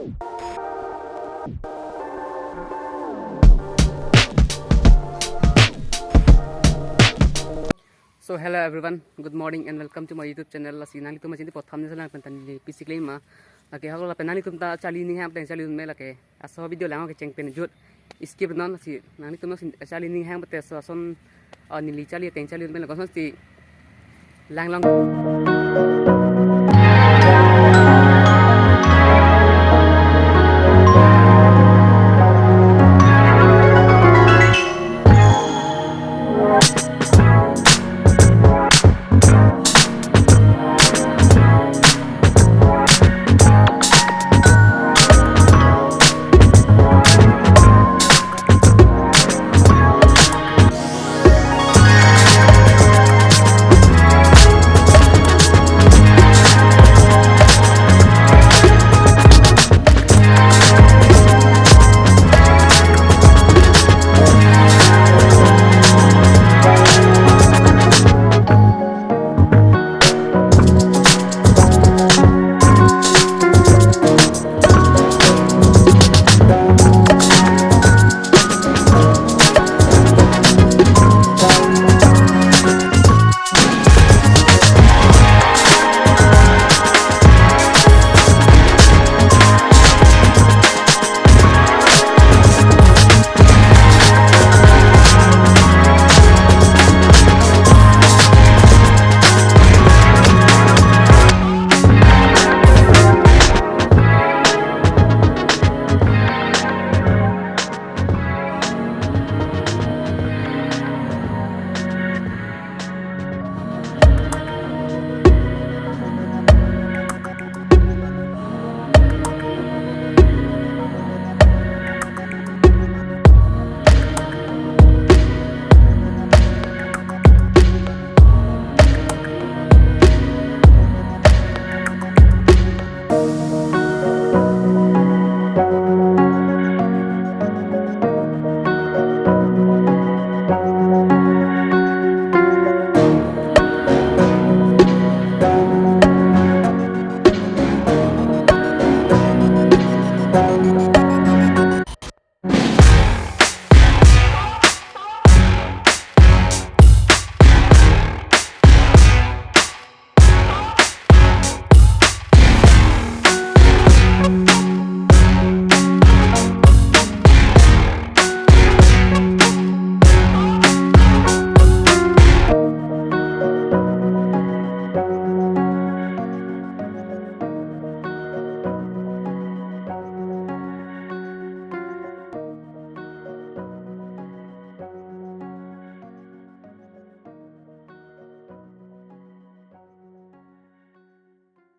So hello everyone, good morning and welcome to my YouTube channel. Lasi nang itu macam ni potham ni salang pentan di basically ma laki aku la penani tum ta chali ni ham chali me laki aso video lang ke cheng pen jut skip non lasi nang tum chali ni ham te so son ni li chali teng chali me la kon si lang long